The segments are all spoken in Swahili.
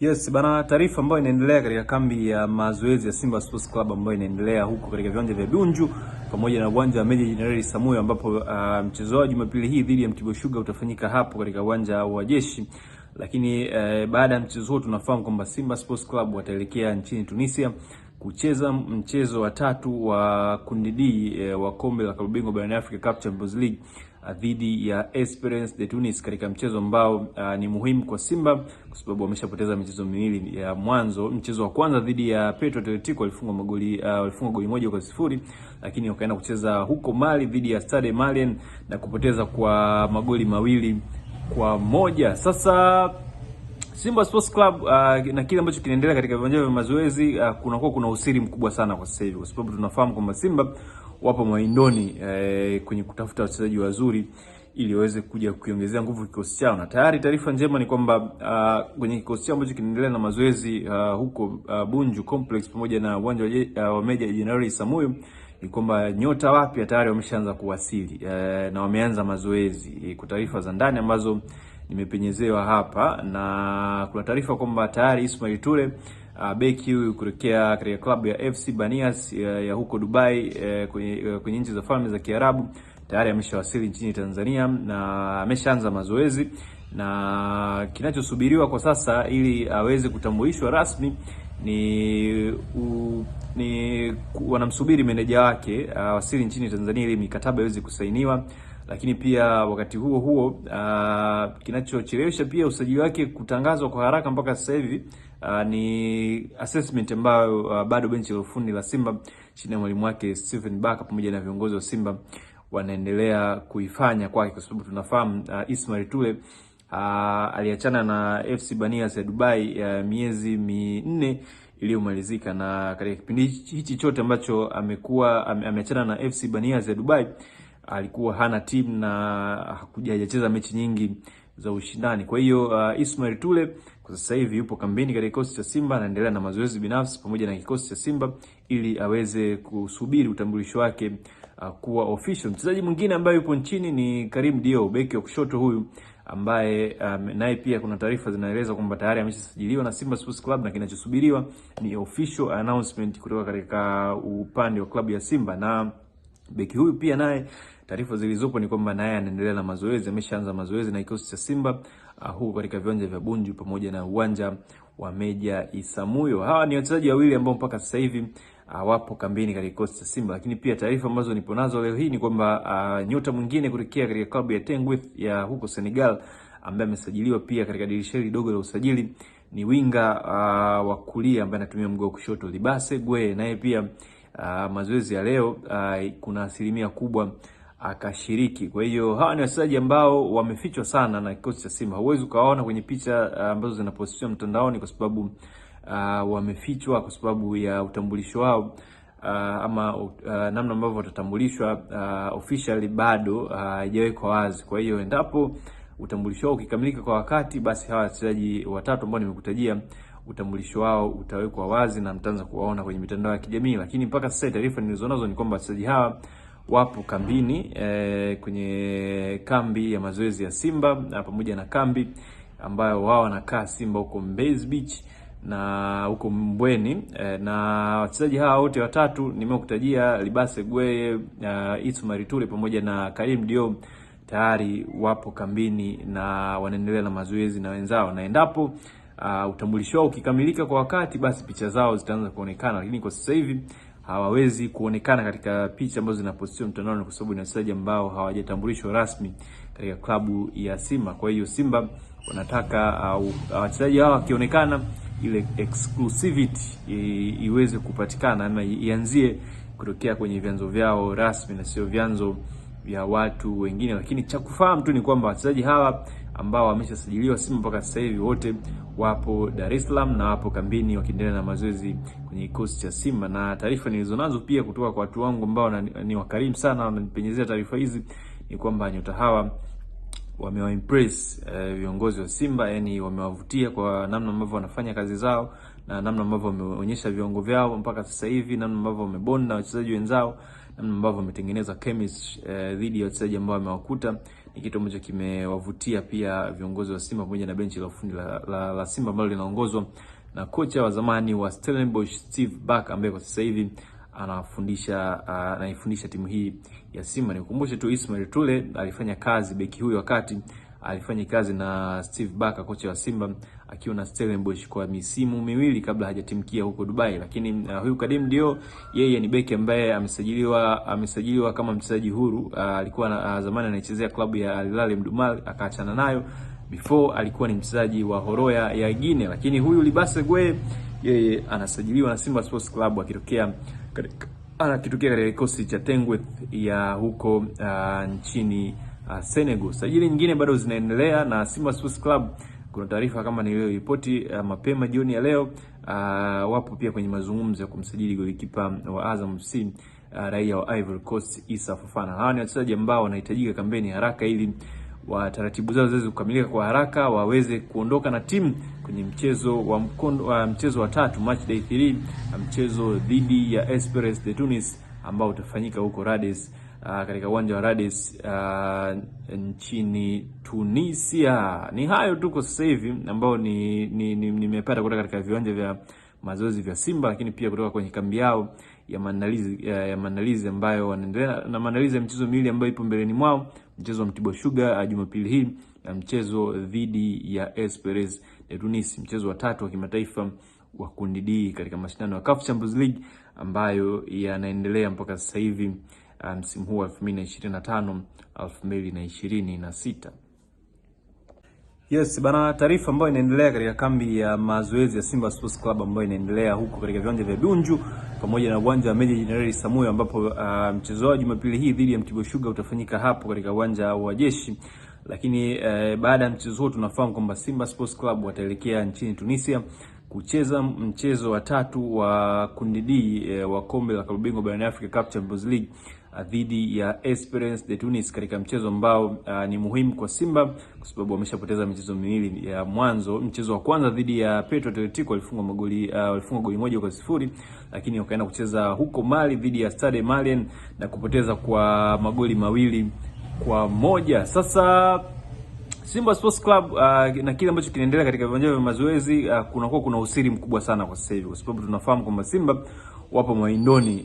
Yes, bana, taarifa ambayo inaendelea katika kambi ya mazoezi ya Simba Sports Club ambayo inaendelea huko katika viwanja vya Bunju pamoja na uwanja wa Meja Jenerali Samuyo, ambapo mchezo wa Jumapili hii dhidi ya Mtibwa Sugar utafanyika hapo katika uwanja wa Jeshi. Lakini baada ya mchezo huo tunafahamu kwamba Simba Sports Club wataelekea nchini Tunisia kucheza mchezo wa tatu wa kundi D wa kombe la klabu bingwa barani Afrika Cup Champions League dhidi ya Esperance de Tunis, katika mchezo ambao ni muhimu kwa Simba kwa sababu wameshapoteza michezo miwili ya mwanzo. Mchezo wa kwanza dhidi ya Petro Atletico walifungwa goli moja kwa sifuri, lakini wakaenda kucheza huko Mali dhidi ya Stade Malien na kupoteza kwa magoli mawili kwa moja. Sasa Simba Sports Club na kile ambacho kinaendelea katika viwanja vya mazoezi, kuna usiri mkubwa sana kwa sasa hivi, kwa sababu tunafahamu kwamba Simba wapo maindoni kwenye kutafuta wachezaji wazuri ili waweze kuja kuongezea nguvu kikosi chao. Na tayari taarifa njema ni kwamba kwenye kikosi chao ambacho kinaendelea na mazoezi huko Bunju Complex pamoja na uwanja wa Meja Jenerali Samuyo, ni kwamba nyota wapya tayari wameshaanza kuwasili na wameanza mazoezi. Kwa taarifa za ndani ambazo nimepenyezewa hapa, na kuna taarifa kwamba tayari Ismail Ture beki huyu kutokea katika klabu ya FC Banias ya huko Dubai kwenye nchi za Falme za Kiarabu tayari ameshawasili nchini Tanzania na ameshaanza mazoezi, na kinachosubiriwa kwa sasa ili aweze kutambulishwa rasmi ni wanamsubiri meneja wake awasili nchini Tanzania ili mikataba iweze kusainiwa. Lakini pia wakati huo huo kinachochelewesha pia usajili wake kutangazwa kwa haraka mpaka sasa hivi ni assessment ambayo bado benchi la ufundi la Simba chini ya mwalimu wake Stephen Baka pamoja na viongozi wa Simba wanaendelea kuifanya kwake, kwa sababu tunafahamu Ismail Ture aliachana na FC Banias ya Dubai miezi minne iliyomalizika, na katika kipindi hichi chote ambacho ameachana na FC Banias ya Dubai alikuwa hana timu na hajacheza mechi nyingi za ushindani. Kwa hiyo Ismail Ture kwa sasa hivi yupo kambini katika kikosi cha Simba, anaendelea na mazoezi binafsi pamoja na kikosi cha Simba ili aweze kusubiri utambulisho wake kuwa official. Mchezaji mwingine ambaye yupo nchini ni Karim Dio, beki wa kushoto huyu ambaye naye pia kuna taarifa zinaeleza kwamba tayari ameshasajiliwa na Simba Sports Club na kinachosubiriwa ni official announcement kutoka katika upande wa klabu ya Simba. Na beki huyu pia naye taarifa zilizopo ni kwamba naye anaendelea na mazoezi, ameshaanza mazoezi na kikosi cha Simba huko katika viwanja vya Bunju pamoja na uwanja wa Meja Isamuyo. Hawa ni wachezaji wawili ambao mpaka sasa hivi wapo kambini katika kikosi cha Simba. Lakini pia taarifa ambazo nipo nazo leo hii ni kwamba nyota mwingine kutokea katika klabu ya Tegnouth ya huko Senegal ambaye amesajiliwa pia katika dirisha dogo la usajili ni winga wa kulia ambaye anatumia mguu wa kushoto, Libase Gwe, naye pia mazoezi ya leo kuna asilimia kubwa akashiriki. Kwa hiyo hawa ni wachezaji ambao wamefichwa sana na kikosi cha Simba. Huwezi ukaona kwenye picha ambazo zinapostiwa mtandaoni kwa sababu wamefichwa kwa sababu ya utambulisho wao ama namna ambavyo watatambulishwa officially bado haijawekwa wazi. Kwa hiyo endapo utambulisho wao ukikamilika kwa wakati, basi hawa wachezaji watatu ambao nimekutajia utambulisho wao utawekwa wazi na mtaanza kuwaona kwenye mitandao ya kijamii. Lakini mpaka sasa taarifa nilizonazo ni kwamba wachezaji hawa wapo kambini kwenye kambi ya mazoezi ya Simba pamoja na kambi ambayo wao wanakaa Simba huko Mbezi Beach na huko Mbweni. Na wachezaji hawa wote watatu nimekutajia, Libase Gwe, Ismail Ture pamoja na Karim Dio, tayari wapo kambini na wanaendelea na mazoezi na wenzao, na endapo utambulisho wao ukikamilika kwa wakati, basi picha zao zitaanza kuonekana. Lakini kwa sasa hivi hawawezi kuonekana katika picha ambazo zinapostiwa mtandaoni kwa sababu ni wachezaji ambao hawajatambulishwa rasmi katika klabu ya Simba. Kwa hiyo Simba wanataka wachezaji hao wakionekana, ile exclusivity iweze kupatikana ama ianzie kutokea kwenye vyanzo vyao rasmi na sio vyanzo vya watu wengine. Lakini cha kufahamu tu ni kwamba wachezaji hawa ambao wameshasajiliwa Simba mpaka sasa hivi wote wapo Dar es Salaam na wapo kambini wakiendelea na mazoezi kwenye kikosi cha Simba. Na taarifa nilizonazo pia kutoka kwa watu wangu ambao ni wakarimu sana wananipenyezea taarifa hizi ni kwamba nyota hawa wamewaimpress viongozi wa Simba, yani wamewavutia kwa namna ambavyo wanafanya kazi zao na namna ambavyo wameonyesha viwango vyao mpaka sasa hivi, namna ambavyo wamebond na wachezaji wenzao, namna ambavyo wametengeneza chemistry dhidi ya wachezaji ambao wamewakuta, ni kitu ambacho kimewavutia pia viongozi wa Simba pamoja na benchi la ufundi la Simba ambalo linaongozwa na kocha wa zamani wa Stellenbosch Steve Barker ambaye kwa sasa hivi anaifundisha timu hii ya Simba. Nikukumbushe tu Ismail Tule alifanya kazi, beki huyu wakati alifanya kazi na Steve Barker kocha wa Simba akiwa na Stellenbosch kwa misimu miwili kabla hajatimkia huko Dubai. Lakini huyu Kadim Dio yeye ni beki ambaye amesajiliwa kama mchezaji huru. Alikuwa zamani anaichezea klabu ya Al Hilal Mdumal akaachana nayo. Before alikuwa ni mchezaji wa Horoya ya Guinea. Lakini huyu Libase Gwe yeye anasajiliwa na Simba Sports Club akitokea katika kikosi cha Tengweth ya huko nchini Senegal. Sajili nyingine bado zinaendelea na Simba Sports Club. Kuna taarifa kama niliripoti mapema jioni ya leo, wapo pia kwenye mazungumzo ya kumsajili golikipa wa Azam FC raia wa Ivory Coast Issa Fofana. Hawa ni wachezaji ambao wanahitajika kampeni haraka ili taratibu zao ziweze kukamilika kwa haraka, waweze kuondoka na timu kwenye mchezo wa tatu, match day 3, mchezo dhidi ya Esperance de Tunis ambao utafanyika huko Rades, katika uwanja wa Rades nchini Tunisia. Ni hayo tu kwa sasa hivi ambao nimepata kutoka katika viwanja vya mazoezi vya Simba, lakini pia kutoka kwenye kambi yao ya maandalizi ambayo wanaendelea na maandalizi ya michezo miwili ambayo ipo mbeleni mwao. Mchezo wa Mtibwa Sugar Jumapili hii na mchezo dhidi ya Esperance de Tunis, mchezo wa tatu wa kimataifa wa kundi D katika mashindano ya CAF Champions League ambayo yanaendelea mpaka sasa hivi msimu huu wa 2025 2026. Yes, bana, taarifa ambayo inaendelea katika kambi ya mazoezi ya Simba Sports Club ambayo inaendelea huko katika viwanja vya Bunju pamoja na uwanja wa Meja Jenerali Samuel, ambapo mchezo wa Jumapili hii dhidi ya Mtibwa Sugar utafanyika hapo katika uwanja wa Jeshi. Lakini baada ya mchezo huo tunafahamu kwamba Simba Sports Club wataelekea nchini Tunisia kucheza mchezo wa tatu wa kundi D wa kombe la klabu bingwa barani Afrika CAF Champions League dhidi ya Esperance de Tunis, katika mchezo ambao ni muhimu kwa Simba kwa sababu wameshapoteza michezo miwili ya mwanzo. Mchezo wa kwanza dhidi ya Petro Atletico walifungwa goli 1-0, lakini wakaenda kucheza huko Mali dhidi ya Stade Malien na kupoteza kwa magoli 2-1. Sasa Simba Sports Club na kile ambacho kinaendelea katika viwanja vya mazoezi, kuna usiri mkubwa sana kwa sasa hivi, kwa sababu tunafahamu kwamba Simba wapo maindoni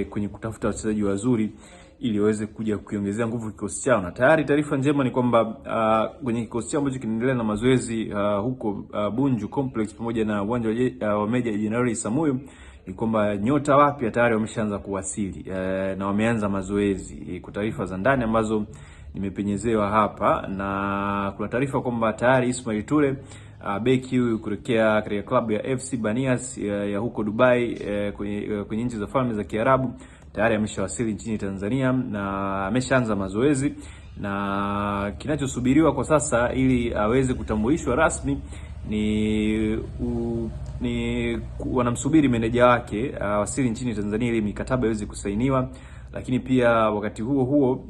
kwenye kutafuta wachezaji wazuri ili waweze kuja kuongezea nguvu kikosi chao. Na tayari taarifa njema ni kwamba kwenye kikosi chao ambacho kinaendelea na mazoezi huko Bunju Complex pamoja na uwanja wa Meja Jenerali Samuel ni kwamba nyota wapya tayari wameshaanza kuwasili na wameanza mazoezi. Kwa taarifa za ndani ambazo nimepenyezewa hapa, na kuna taarifa kwamba tayari Ismail Tule beki huyu kutokea katika klabu ya FC Banias ya huko Dubai kwenye nchi za Falme za Kiarabu tayari ameshawasili nchini Tanzania na ameshaanza mazoezi, na kinachosubiriwa kwa sasa ili aweze kutambulishwa rasmi ni wanamsubiri meneja wake wasili nchini Tanzania ili mikataba iweze kusainiwa. Lakini pia wakati huo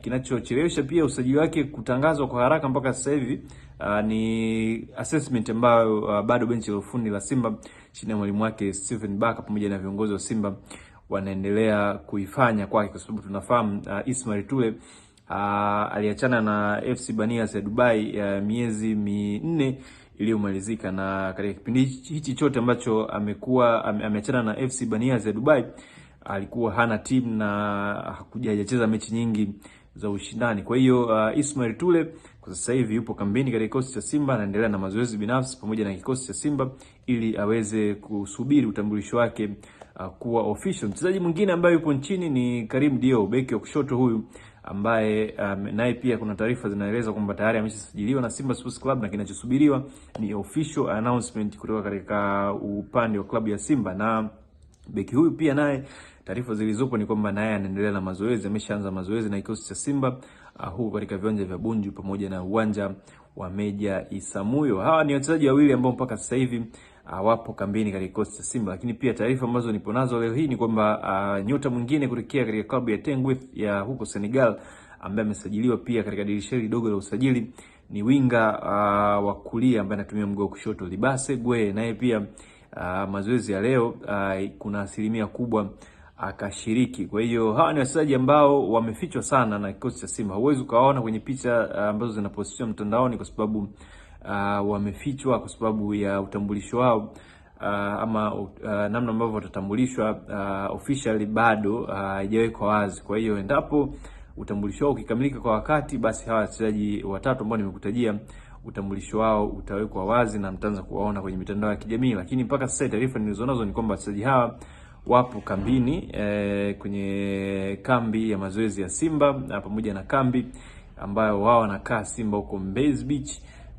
kinachochelewesha pia usajili wake kutangazwa kwa haraka mpaka sasa hivi ni assessment ambayo bado benchi la ufundi la Simba chini ya mwalimu wake Stephen Barker pamoja na viongozi wa Simba wanaendelea kuifanya kwake, kwa sababu tunafahamu Ismail Tule aliachana na FC Banias ya Dubai miezi 4 iliyomalizika, na katika kipindi hichi chote ambacho ameachana na FC Banias ya Dubai alikuwa hana timu na hajacheza mechi nyingi za ushindani. Kwa hiyo Ismail Tule kwa sasa hivi yupo kambini katika kikosi cha Simba, anaendelea na mazoezi binafsi pamoja na kikosi cha Simba ili aweze kusubiri utambulisho wake kuwa official. Mchezaji mwingine ambaye yupo nchini ni Karim Dio, beki wa kushoto huyu ambaye naye pia kuna taarifa zinaeleza kwamba tayari ameshasajiliwa na Simba Sports Club na kinachosubiriwa ni official announcement kutoka katika upande wa klabu ya Simba. Na beki huyu pia naye taarifa zilizopo ni kwamba naye anaendelea na mazoezi, ameshaanza mazoezi na kikosi cha Simba huko katika viwanja vya Bunju pamoja na uwanja wa Meja Isamuyo. Hawa ni wachezaji wawili ambao mpaka sasa hivi wapo kambini katika kikosi cha Simba. Lakini pia taarifa ambazo nipo nazo leo hii ni kwamba nyota mwingine kutokea katika klabu ya Tengweth ya huko Senegal ambaye amesajiliwa pia katika dirisha dogo la usajili ni winga wa kulia ambaye anatumia mguu wa kushoto, Libase Gwe. Naye pia mazoezi ya leo kuna asilimia kubwa akashiriki. Kwa hiyo hawa ni wachezaji ambao wamefichwa sana na kikosi cha Simba. Huwezi ukawaona kwenye picha ambazo zinapostiwa mtandaoni kwa sababu wamefichwa kwa sababu ya utambulisho wao ama namna ambavyo watatambulishwa officially bado haijawekwa wazi. Kwa hiyo endapo utambulisho wao ukikamilika kwa wakati, basi hawa wachezaji watatu ambao nimekutajia utambulisho wao utawekwa wazi na mtaanza kuwaona kwenye mitandao ya kijamii. Lakini mpaka sasa taarifa nilizonazo ni kwamba wachezaji hawa wapo kambini kwenye kambi ya mazoezi ya Simba pamoja na kambi ambayo wao wanakaa Simba huko Mbezi Beach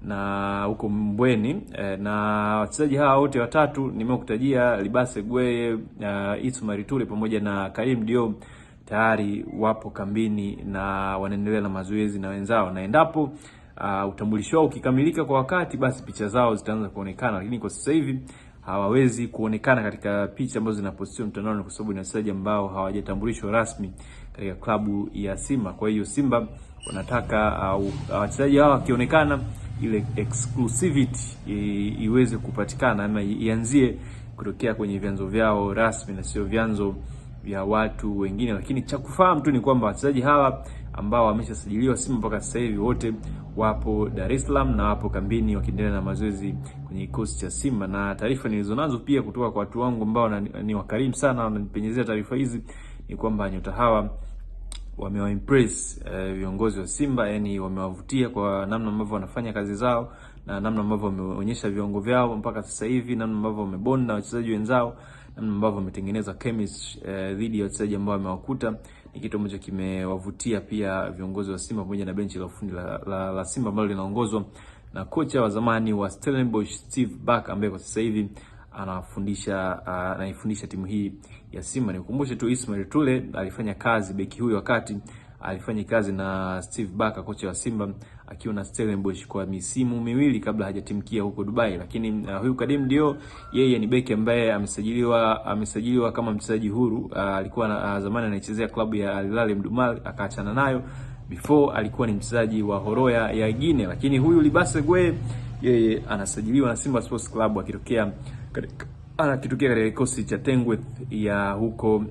na huko Mbweni na wachezaji hawa wote watatu nimekutajia, Libase Gwe, Ismail Tule pamoja na Karim Diop tayari wapo kambini na wanaendelea na mazoezi na wenzao, na endapo utambulisho wao ukikamilika kwa wakati, basi picha zao zitaanza kuonekana. Lakini kwa sasa hivi hawawezi kuonekana katika picha ambazo zinapostiwa mtandaoni kwa sababu ni wachezaji ambao hawajatambulishwa rasmi katika klabu ya Simba. Kwa hiyo Simba wanataka wachezaji hao wakionekana, ile exclusivity iweze kupatikana ama ianzie kutokea kwenye vyanzo vyao rasmi na sio vyanzo vya watu wengine. Lakini cha kufahamu tu ni kwamba wachezaji hawa ambao wameshasajiliwa Simba mpaka sasa hivi wote wapo Dar es Salaam na wapo kambini wakiendelea na mazoezi kwenye kikosi cha Simba. Na taarifa nilizonazo pia kutoka kwa watu wangu ambao ni wakarimu sana wananipenyezea taarifa hizi ni kwamba nyota hawa wamewaimpress viongozi wa Simba, yani wamewavutia kwa namna ambavyo wanafanya kazi zao na namna ambavyo wameonyesha viwango vyao mpaka sasa hivi, namna ambavyo wamebond na wachezaji wenzao, namna ambavyo wametengeneza chemistry dhidi ya wachezaji ambao wamewakuta. Ni kitu ambacho kimewavutia pia viongozi wa Simba pamoja na benchi la ufundi la Simba ambalo linaongozwa na kocha wa zamani wa Stellenbosch Steve Barker ambaye kwa sasa hivi anaifundisha timu hii ya Simba. Nikukumbushe tu Ismail Tule alifanya kazi, beki huyu wakati alifanya kazi na Steve Barker kocha wa Simba akiwa na Stellenbosch kwa misimu miwili kabla hajatimkia huko Dubai. Lakini huyu Karim Diop yeye ni beki ambaye amesajiliwa kama mchezaji huru. Alikuwa zamani anaichezea klabu ya Al Hilal Mdumal akaachana nayo. Before alikuwa ni mchezaji wa Horoya ya Guinea. Lakini huyu Libase Gwe yeye anasajiliwa na Simba Sports Club akitokea katika kikosi cha Tengweth ya huko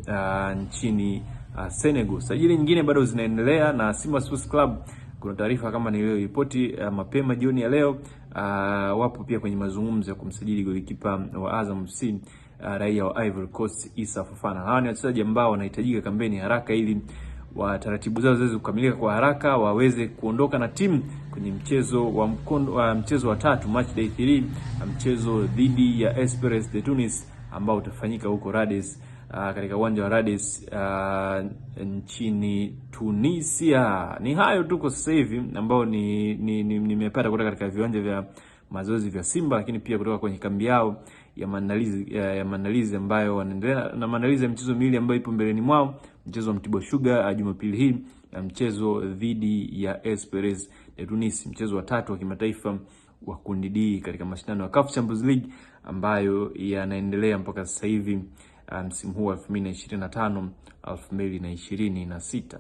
nchini Senegal. Sajili nyingine bado zinaendelea na Simba Sports Club. Kuna taarifa kama niliripoti mapema jioni ya leo, wapo pia kwenye mazungumzo ya kumsajili golikipa wa Azam FC raia wa Ivory Coast Issa Fofana. Hawa ni wachezaji ambao wanahitajika kampeni haraka ili taratibu zao ziweze kukamilika kwa haraka, waweze kuondoka na timu kwenye mchezo wa tatu, match day 3, mchezo dhidi ya Esperance de Tunis ambao utafanyika huko Rades, katika uwanja wa Rades nchini Tunisia. Ni hayo tu kwa sasa hivi ambao nimepata kutoka katika viwanja vya mazoezi vya Simba, lakini pia kutoka kwenye kambi yao ya maandalizi ambayo wanaendelea na maandalizi ya michezo miwili ambayo ipo mbeleni mwao. Mchezo wa Mtibwa Sugar Jumapili hii na mchezo dhidi ya Esperance de Tunis, mchezo wa tatu wa kimataifa wa kundi D katika mashindano ya CAF Champions League ambayo yanaendelea mpaka sasa hivi msimu huu wa 2025 2026.